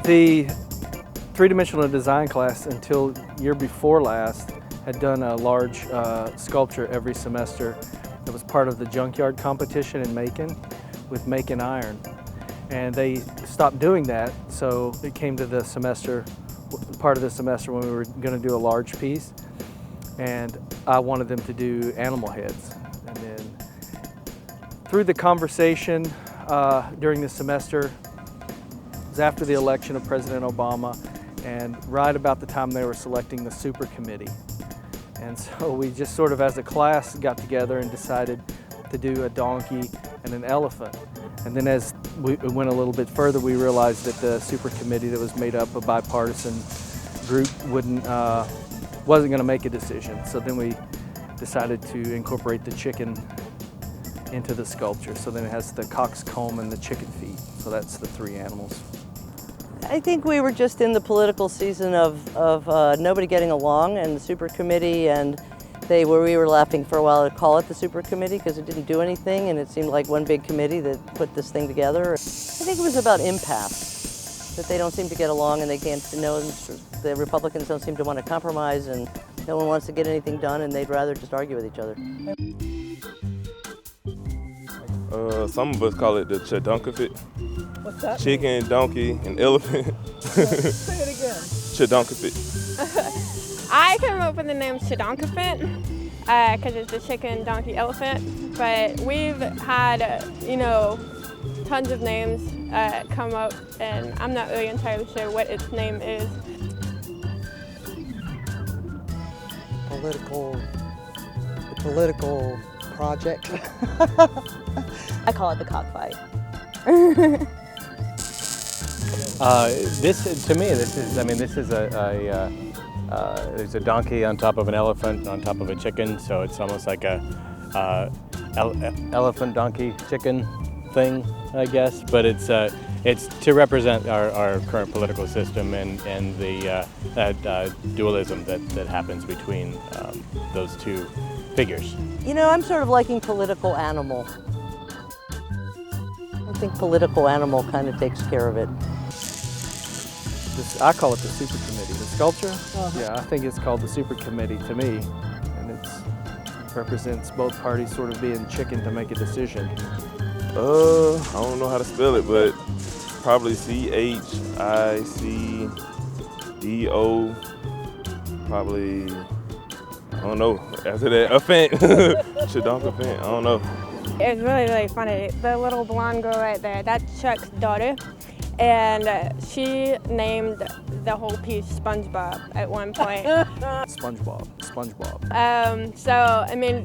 The three-dimensional design class until year before last had done a large sculpture every semester that was part of the junkyard competition in Macon with Macon Iron. And they stopped doing that, so it came to the semester, part of the semester when we were going to do a large piece, and I wanted them to do animal heads. And then through the conversation during the semester, it was after the election of President Obama, and right about the time they were selecting the super committee. And so we just sort of as a class got together and decided to do a donkey and an elephant. And then as we went a little bit further, we realized that the super committee that was made up a bipartisan group wasn't going to make a decision. So then we decided to incorporate the chicken into the sculpture. So then it has the coxcomb and the chicken feet. So that's the three animals. I think we were just in the political season of nobody getting along, and the super committee, and we were laughing for a while to call it the super committee because it didn't do anything and it seemed like one big committee that put this thing together. I think it was about impasse, that they don't seem to get along and they can't, the Republicans don't seem to want to compromise and no one wants to get anything done and they'd rather just argue with each other. Some of us call it the Chidonkephant. What's that? Chicken, donkey, and elephant. Say it again. Chidonkephant. I came up with the name Chidonkephant because it's the chicken, donkey, elephant. But we've had, tons of names come up, and I'm not really entirely sure what its name is. Political project. I call it the cockfight. There's a donkey on top of an elephant on top of a chicken, so it's almost like a elephant donkey chicken thing, I guess. But it's to represent our current political system and the dualism that happens between those two figures. I'm sort of liking political animal. I think political animal kind of takes care of it. I call it the super committee. The sculpture, yeah, I think it's called the super committee to me, and it represents both parties sort of being chicken to make a decision. I don't know how to spell it, but probably CHICDO. Probably, I don't know. After that, ephant, Chidonkephant. I don't know. It's really, really funny. The little blonde girl right there, that's Chuck's daughter. And she named the whole piece SpongeBob at one point. SpongeBob.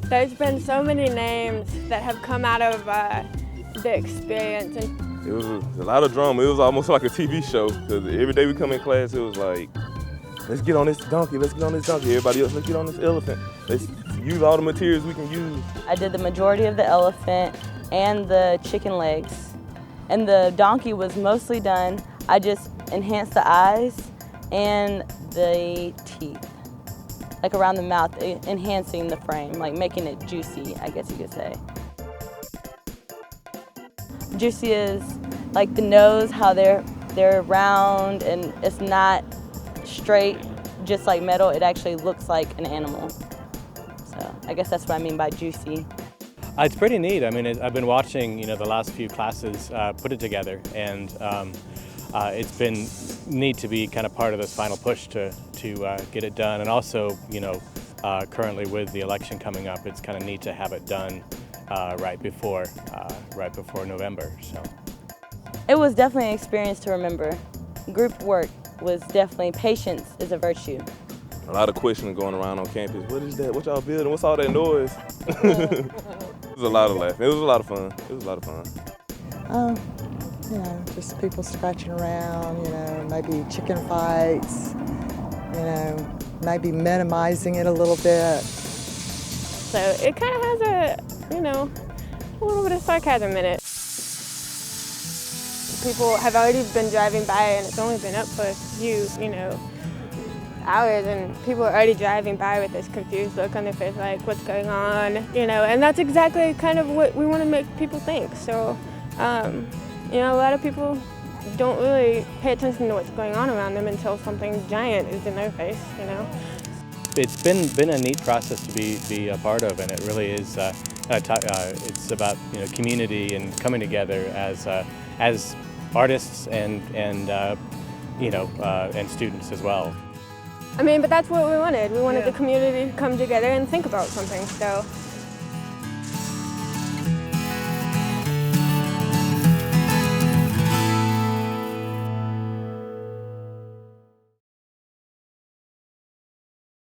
There's been so many names that have come out of the experience. And it was a lot of drama. It was almost like a TV show, because every day we come in class, it was like, let's get on this donkey, let's get on this donkey. Everybody else, let's get on this elephant. Let's use all the materials we can use. I did the majority of the elephant and the chicken legs. And the donkey was mostly done. I just enhanced the eyes and the teeth, like around the mouth, enhancing the frame, like making it juicy, I guess you could say. Juicy is like the nose, how they're round and it's not straight, just like metal. It actually looks like an animal. So I guess that's what I mean by juicy. It's pretty neat. I've been watching, the last few classes put it together, and it's been neat to be kind of part of this final push to get it done. And also, currently with the election coming up, it's kind of neat to have it done right before November. So it was definitely an experience to remember. Group work was definitely, patience is a virtue. A lot of questioning going around on campus. What is that? What y'all building? What's all that noise? It was a lot of laughing. It was a lot of fun. Just people scratching around, maybe chicken fights, maybe minimizing it a little bit. so it kind of has a little bit of sarcasm in it. People have already been driving by and it's only been up for a few, hours, and people are already driving by with this confused look on their face, like, what's going on, and that's exactly kind of what we want to make people think. So, a lot of people don't really pay attention to what's going on around them until something giant is in their face, you know. It's been a neat process to be a part of, and it really is. It's about community and coming together as artists and students as well. I mean, but that's what we wanted. We wanted the community to come together and think about something. So